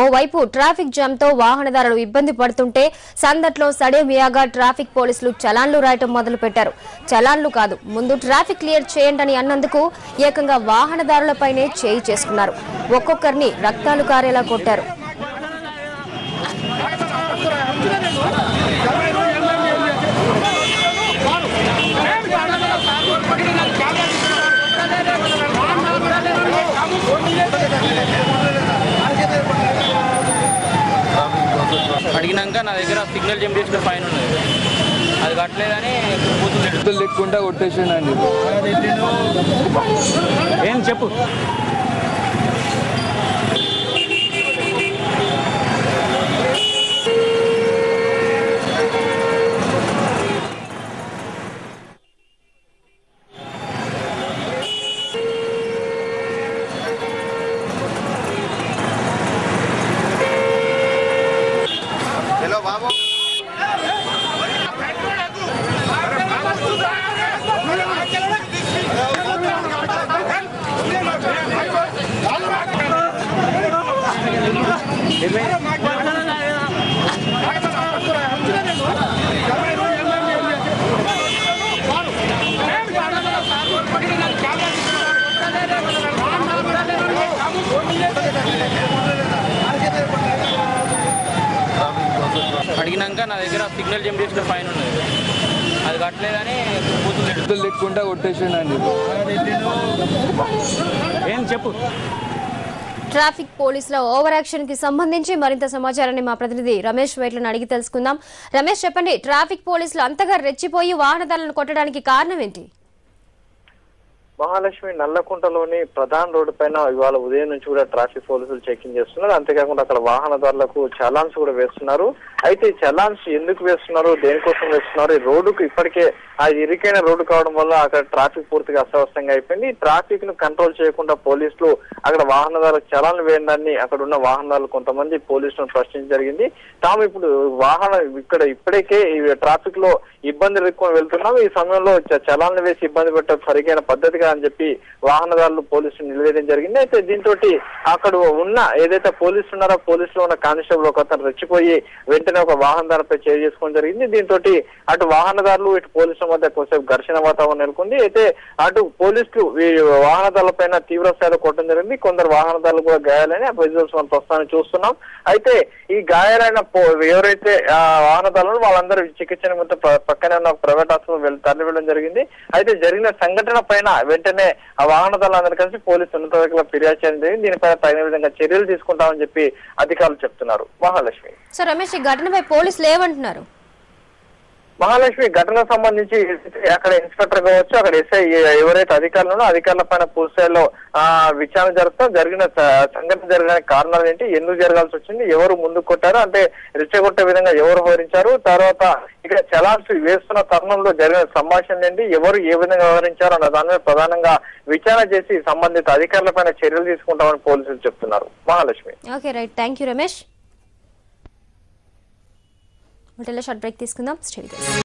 ఓవైపు traffic jam తో వాహనదారులు ఇబ్బంది పడుతుంటే సందట్లో సడేమియాగా ట్రాఫిక్ పోలీసులు చలాన్లు రాయటం మొదలుపెట్టారు. చలాన్లు కాదు, ముందు ట్రాఫిక్ క్లియర్ చేయండి అన్నందుకు ఏకంగా వాహనదారులపైనే చేయి చేసుకున్నారు. ఒక్కొక్కరిని రక్తాలు కారేలా కొట్టారు. అడిగినాక నా దగ్గర సిగ్నల్ జంప్ చేసిన ఫైన్ ఉన్నది, అది కట్టలేదని కూతురు లేకుండా కొట్టేసానండి. ఏం చెప్పు. బాబు అడిగినాక నా దగ్గర సిగ్నల్ జంప్ చేసిన ఫైన్ ఉన్నది, అది కట్టలేదని కూతురు లేకుండా కొట్టేసానండి. ఏం చెప్పు. ట్రాఫిక్ పోలీసుల ఓవర్ యాక్షన్ కి సంబంధించి మరింత సమాచారాన్ని మా ప్రతినిధి రమేష్ వైట్లను అడిగి తెలుసుకుందాం. రమేష్, చెప్పండి, ట్రాఫిక్ పోలీసులు అంతగా రెచ్చిపోయి వాహనదారులను కొట్టడానికి కారణం ఏంటి? మహాలక్ష్మి నల్లకుంటలోని ప్రధాన రోడ్డు పైన ఇవాళ ఉదయం నుంచి కూడా ట్రాఫిక్ పోలీసులు చెకింగ్ చేస్తున్నారు. అంతేకాకుండా అక్కడ వాహనదారులకు చలాన్స్ కూడా వేస్తున్నారు. అయితే చలాన్స్ ఎందుకు వేస్తున్నారు, దేనికోసం వేస్తున్నారు? ఈ రోడ్డుకు ఇప్పటికే ఆ ఇరుకైన రోడ్డు కావడం వల్ల అక్కడ ట్రాఫిక్ పూర్తిగా అస్తవ్యస్తంగా అయిపోయింది. ట్రాఫిక్ ను కంట్రోల్ చేయకుండా పోలీసులు అక్కడ వాహనదారులకు చలాన్లు వేయడాన్ని అక్కడ ఉన్న వాహనదారులు కొంతమంది పోలీసులను ప్రశ్నించడం జరిగింది. తాము ఇప్పుడు ఇప్పటికే ట్రాఫిక్ లో ఇబ్బందులు ఎక్కువ వెళ్తున్నాం, ఈ సమయంలో చలాన్లు వేసి ఇబ్బంది పెట్టడం సరిగైన పద్ధతిగా అని చెప్పి వాహనదారులు పోలీసులు నిలవేయడం జరిగింది. అయితే దీంతో అక్కడ ఉన్న ఏదైతే పోలీసులు ఉన్నారో పోలీసులు ఉన్న కానిస్టేబుల్ ఒక అతను రెచ్చిపోయి వెంటనే ఒక వాహనదారుపై చర్య చేసుకోవడం జరిగింది. దీంతో అటు వాహనదారులు ఇటు పోలీసుల మధ్య కొంచెం ఘర్షణ వాతావరణం నెలకొంది. అయితే అటు పోలీసులు ఈ వాహనదారుల పైన తీవ్ర స్థాయిలో కొట్టడం జరిగింది. కొందరు వాహనదారులు కూడా గాయాలని ఆ విజువల్స్ మనం ప్రస్తుతాన్ని చూస్తున్నాం. అయితే ఈ గాయాలైన ఎవరైతే వాహనదారులు వాళ్ళందరూ చికిత్స నిమిత్తం పక్కనే ఉన్న ప్రైవేట్ హాస్పిటల్ తరలి వెళ్ళడం జరిగింది. అయితే జరిగిన సంఘటన పైన వెంటనే ఆ వాహనదారులందరూ కలిసి పోలీసు ఉన్నతాధికారులకు ఫిర్యాదు చేయడం జరిగింది. దీనిపైన తగిన విధంగా చర్యలు తీసుకుంటామని చెప్పి అధికారులు చెప్తున్నారు. మహాలక్ష్మి. సో రమేష్, ఈ ఘటనపై పోలీసులు ఏమంటున్నారు? మహాలక్ష్మి, ఘటనకు సంబంధించి అక్కడ ఇన్స్పెక్టర్ కావచ్చు, అక్కడ ఎస్ఐ ఎవరైతే అధికారులు అధికారుల పైన పూర్తి స్థాయిలో విచారణ జరుపుతాం. సంఘటన జరిగిన కారణాలు ఏంటి, ఎందుకు జరగాల్సి వచ్చింది, ఎవరు ముందుకు కొట్టారు, అంటే రెచ్చగొట్టే విధంగా ఎవరు వ్యవహరించారు, తర్వాత ఇక్కడ చలాన్స్ వేస్తున్న తరుణంలో జరిగిన సంభాషణ ఏంటి, ఎవరు ఏ విధంగా వ్యవహరించారు అన్న దాని మీద ప్రధానంగా విచారణ చేసి సంబంధిత అధికారుల పైన చర్యలు తీసుకుంటామని పోలీసులు చెప్తున్నారు. Mahalakshmi. Okay, right, thank you Ramesh. Short break తీసుకుందాం.